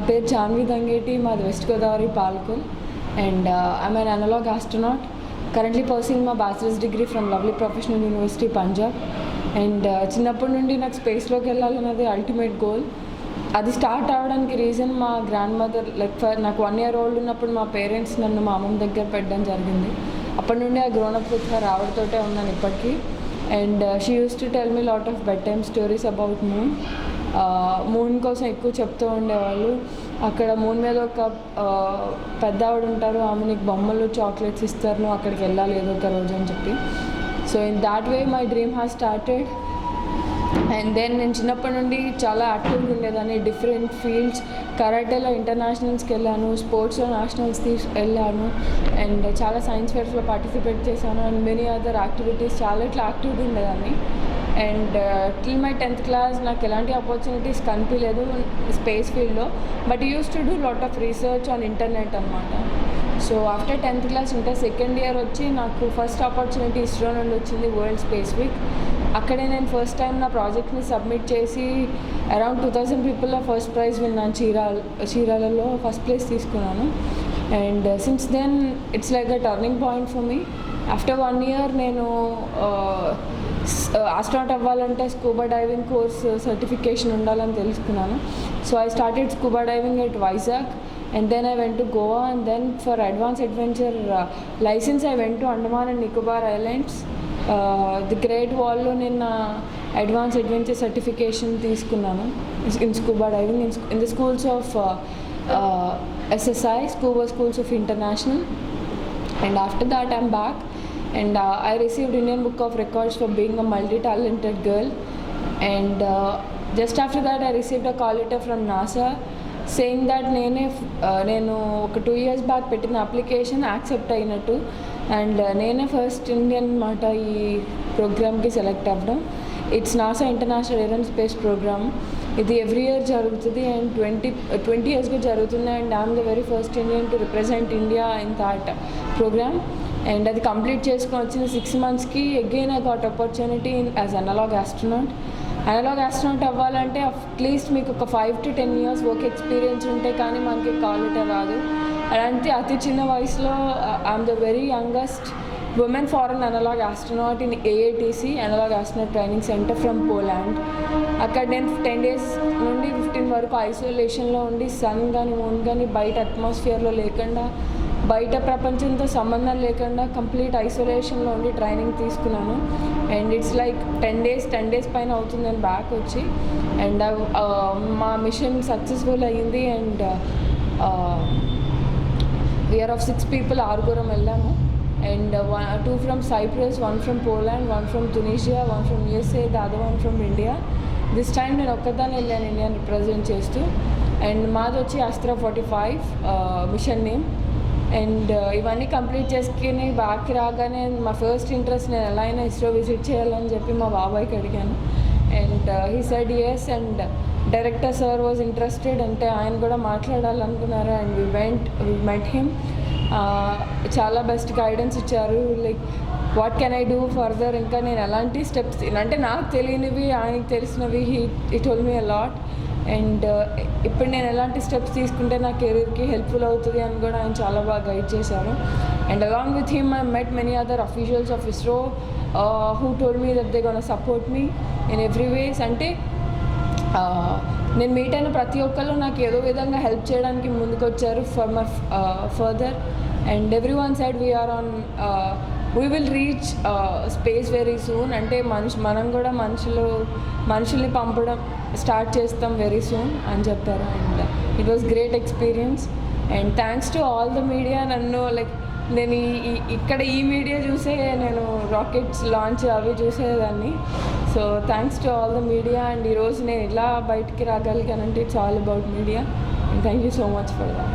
పేరు చాన్వి దంగేటి, మాది west Godavari Palakol, and I'm an analog astronaut. Currently pursuing my bachelor's degree from Lovely Professional University, Punjab. And చిన్నప్పటి నుండి నాకు స్పేస్లోకి వెళ్ళాలన్నది ultimate goal. అది start అవ్వడానికి రీజన్ మా గ్రాండ్ మదర్. నాకు 1 year old ఉన్నప్పుడు మా పేరెంట్స్ నన్ను మా అమ్మమ్మ దగ్గర పెట్టడం జరిగింది. అప్పటి నుండి ఆ గ్రోనప్ విత్ హర్ ఆవిడతోటే ఉన్నాను ఇప్పటికీ. And she use to tell me lot of bed time stories about moon కోసం ఎక్కువ చెప్తూ ఉండేవాళ్ళు. అక్కడ మూన్ మీద ఒక పెద్ద ఆవిడ ఉంటారు, ఆమె నీకు బొమ్మలు చాక్లెట్స్ ఇస్తారు, నువ్వు అక్కడికి వెళ్ళాలి ఏదో ఒక రోజు అని చెప్పి. So in that way my dream has started. And then నేను చిన్నప్పటి నుండి చాలా యాక్టివ్గా ఉండేదాన్ని. డిఫరెంట్ ఫీల్డ్స్, కరాటేలో ఇంటర్నేషనల్స్కి వెళ్ళాను, స్పోర్ట్స్లో నేషనల్స్ వెళ్ళాను, అండ్ చాలా సైన్స్ ఫేర్స్లో పార్టిసిపేట్ చేశాను, అండ్ మెనీ అదర్ యాక్టివిటీస్ చాలా ఇట్లా యాక్టివ్గా ఉండేదాన్ని. And till my 10th class నాకు ఎలాంటి ఆపర్చునిటీస్ కనిపించలేదు స్పేస్ ఫీల్డ్లో, but used to do lot of research on internet అనమాట. So after 10th class inter second year వచ్చి నాకు ఫస్ట్ ఆపర్చునిటీ ఇస్రో నుండి వచ్చింది, వరల్డ్ స్పేస్ వీక్. అక్కడే నేను ఫస్ట్ టైం నా ప్రాజెక్ట్ని సబ్మిట్ చేసి అరౌండ్ 2000 పీపుల్లో ఫస్ట్ ప్రైజ్ విన్నాను. చీరాలలో ఫస్ట్ ప్లేస్ తీసుకున్నాను. And since then it's like a turning point for me. After 1 year నేను ఆస్ట్రోనాట్ అవ్వాలంటే స్కూబా డైవింగ్ కోర్స్ సర్టిఫికేషన్ ఉండాలని తెలుసుకున్నాను. So I started scuba diving at Vizag, and then I went to Goa, and then for advanced adventure license I went to Andaman and Nicobar Islands. The Great Wall lo nina advanced adventure certification తీసుకున్నాను in scuba diving in the schools of SSI, Scuba Schools of International. And after that I'm back, and I received Indian Book of Records for being a multi-talented girl. And just after that I received a call letter from NASA saying that నేను ఒక 2 years back పెట్టిన application accept అయినట్టు, and నేనే first Indian మాట ఈ ప్రోగ్రామ్కి select అవ్వడం. It's NASA international air and space programme. ఇది ఎవ్రీ ఇయర్ జరుగుతుంది, అండ్ 20 yearsగా జరుగుతుంది. And I'm the very first Indian to represent India in that programme. And అది కంప్లీట్ చేసుకొని వచ్చిన 6 monthsకి again I got opportunity as analog astronaut. Analog astronaut అవ్వాలంటే at least మీకు ఒక 5 to 10 years వర్క్ ఎక్స్పీరియన్స్ ఉంటే కానీ మనకి కాల్ లెటర్ రాదు. అలాంటి అతి చిన్న వయసులో I'm the very youngest women foreign analogue astronaut in AATC, analogue astronaut training centre from Poland. అక్కడ నేను 10 days నుండి 15 వరకు ఐసోలేషన్లో ఉండి సన్ కానీ మూన్ కానీ బయట అట్మాస్ఫియర్లో లేకుండా, బయట ప్రపంచంతో సంబంధం లేకుండా కంప్లీట్ ఐసోలేషన్లో ఉండి ట్రైనింగ్ తీసుకున్నాను. అండ్ ఇట్స్ లైక్ 10 days పైన అవుతుంది నేను బ్యాక్ వచ్చి. అండ్ మా మిషన్ సక్సెస్ఫుల్ అయ్యింది. అండ్ వీఆర్ ఆఫ్ 6 people, 6 వెళ్ళాము. And 2 from Cyprus, 1 from Poland, 1 from Tunisia, 1 from USA, the other 1 from India. This time నేను ఒక్కదాన్ని వెళ్ళాను ఇండియాని రిప్రజెంట్ చేస్తూ. అండ్ మాది వచ్చి అస్త్రా 45 మిషన్ నేమ్. అండ్ ఇవన్నీ కంప్లీట్ చేసుకుని బ్యాక్కి రాగానే మా ఫస్ట్ ఇంట్రెస్ట్ నేను ఎలా అయినా ఇస్రో విజిట్ చేయాలని చెప్పి మా బాబాయ్కి అడిగాను. And he said yes, and director sir was interested, అంటే ఆయన కూడా మాట్లాడాలనుకున్నారు. And we met him. చాలా బెస్ట్ గైడెన్స్ ఇచ్చారు, like what can I do further, ఇంకా నేను ఎలాంటి స్టెప్స్, అంటే నాకు తెలియనివి ఆయనకి తెలిసినవి he told me a lot. And ఇప్పుడు నేను ఎలాంటి స్టెప్స్ తీసుకుంటే నా కెరీర్కి హెల్ప్ఫుల్ అవుతుంది అని కూడా ఆయన చాలా బాగా గైడ్ చేశారు. And along with him I met many other officials of ISRO who told me that they gonna support me in every ways. అంటే నేను మీట్ అయిన ప్రతి ఒక్కళ్ళు నాకు ఏదో విధంగా హెల్ప్ చేయడానికి ముందుకు వచ్చారు for my further. And every one side we are on we will reach space very soon. అంటే మనం కూడా మనుషుల్ని పంపడం స్టార్ట్ చేస్తాం వెరీ సూన్ అని చెప్పారు. And it was great experience. And thanks to all the media. నన్ను లైక్ నేను ఇక్కడ ఈ మీడియా చూసే నేను రాకెట్స్ లాంచ్ అవి చూసేదాన్ని. So thanks to all the media. And ఈరోజు నేను ఇలా బయటికి రాగలిగానంటే it's all about media. And thank you so much for that.